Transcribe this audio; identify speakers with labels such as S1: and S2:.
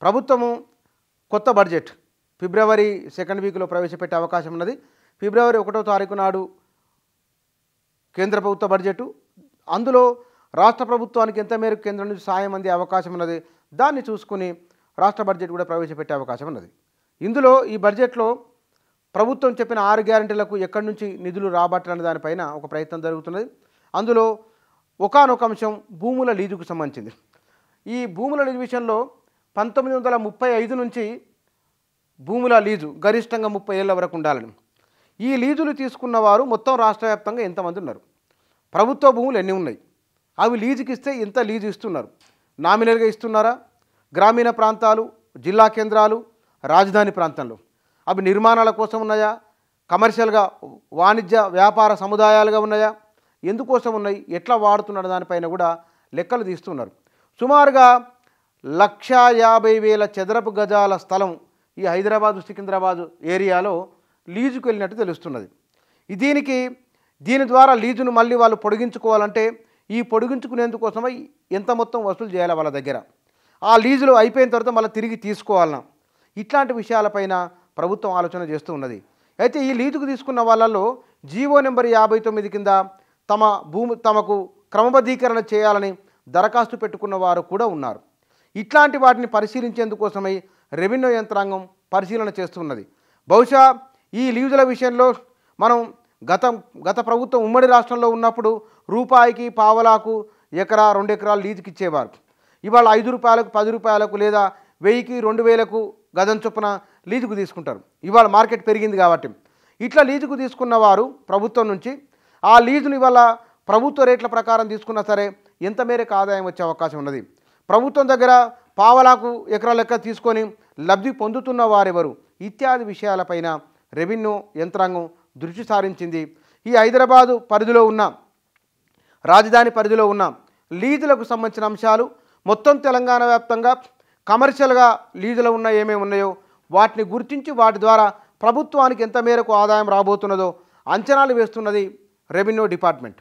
S1: ప్రభుత్వము కొత్త budget February second వీక్లో ప్రవేశపెట్టే అవకాశం ఉన్నది. ఫిబ్రవరి 1వ తారీఖు నాడు కేంద్ర ప్రభుత్వ బడ్జెట్, అందులో రాష్ట్ర ప్రభుత్వానికి ఎంత మేరకు కేంద్రం నుంచి సాయం అందే అవకాశం ఉన్నది. దాన్ని చూసుకుని రాష్ట్ర బడ్జెట్ కూడా ప్రవేశపెట్టే అవకాశం ఉన్నది. ఇందులో ఈ బడ్జెట్లో ప్రభుత్వం చెప్పిన 6 గ్యారెంటీలకు ఎక్కడి నుంచి నిధులు రాబట్టాలనే దానిపైన ఒక ప్రయత్నం జరుగుతున్నది. అందులో ఒకానొక అంశం భూముల లీజుకు సంబంధించింది. ఈ భూముల లీజు విషయంలో 1935 నుంచి భూముల లీజు గరిష్టంగా 30 ఏళ్ల వరకు ఉండాలని. ఈ లీజులు తీసుకున్న వారు మొత్తం రాష్ట్ర వ్యాప్తంగా ఎంతమంది ఉన్నారు, ప్రభుత్వ భూములు ఎన్ని ఉన్నాయి, అవి లీజుకి ఇస్తే ఎంత లీజు ఇస్తున్నారు, నామినల్గా ఇస్తున్నారా, గ్రామీణ ప్రాంతాలు, జిల్లా కేంద్రాలు, రాజధాని ప్రాంతంలో అవి నిర్మాణాల కోసం ఉన్నాయా, కమర్షియల్గా వాణిజ్య వ్యాపార సముదాయాలుగా ఉన్నాయా, ఎందుకోసం ఉన్నాయి, ఎట్లా వాడుతున్నారు దానిపైన కూడా లెక్కలు తీస్తున్నారు. సుమారుగా 1,50,000 చదరపు గజాల స్థలం ఈ హైదరాబాదు సికింద్రాబాదు ఏరియాలో లీజుకు వెళ్ళినట్టు తెలుస్తున్నది. దీని ద్వారా లీజును మళ్ళీ వాళ్ళు పొడిగించుకోవాలంటే ఈ పొడిగించుకునేందుకోసమై ఎంత మొత్తం వసూలు చేయాలి వాళ్ళ దగ్గర, ఆ లీజులు అయిపోయిన తర్వాత మళ్ళీ తిరిగి తీసుకోవాలన్నా, ఇట్లాంటి విషయాలపైన ప్రభుత్వం ఆలోచన చేస్తూ ఉన్నది. అయితే ఈ లీజుకు తీసుకున్న వాళ్ళల్లో జీవో నెంబర్ 59 కింద తమకు క్రమబద్ధీకరణ చేయాలని దరఖాస్తు పెట్టుకున్న వారు కూడా ఉన్నారు. ఇట్లాంటి వాటిని పరిశీలించేందుకోసమై రెవెన్యూ యంత్రాంగం పరిశీలన చేస్తున్నది. బహుశా ఈ లీజుల విషయంలో మనం గత ప్రభుత్వం ఉమ్మడి రాష్ట్రంలో ఉన్నప్పుడు రూపాయికి పావలాకు ఎకరా 2 ఎకరాలు లీజుకి ఇచ్చేవారు. ఇవాళ 5 రూపాయలకు 10 రూపాయలకు లేదా 1000కి 2000కు గజం చొప్పున లీజుకు తీసుకుంటారు. ఇవాళ మార్కెట్ పెరిగింది కాబట్టి ఇట్లా లీజుకు తీసుకున్న వారు ప్రభుత్వం నుంచి ఆ లీజుని ఇవాళ ప్రభుత్వ రేట్ల ప్రకారం తీసుకున్నా సరే ఎంత మేరకు ఆదాయం వచ్చే అవకాశం ఉన్నది, ప్రభుత్వం దగ్గర పావలాకు ఎకరాల లెక్క తీసుకొని లబ్ధి పొందుతున్న వారెవరు ఇత్యాది విషయాలపైన రెవెన్యూ యంత్రాంగం దృష్టి సారించింది. ఈ హైదరాబాదు పరిధిలో ఉన్న రాజధాని పరిధిలో ఉన్న లీజులకు సంబంధించిన అంశాలు మొత్తం తెలంగాణ వ్యాప్తంగా కమర్షియల్గా లీజులు ఏమేమి ఉన్నాయో వాటిని గుర్తించి వాటి ద్వారా ప్రభుత్వానికి ఎంత మేరకు ఆదాయం రాబోతున్నదో అంచనాలు వేస్తున్నది రెవెన్యూ డిపార్ట్మెంట్.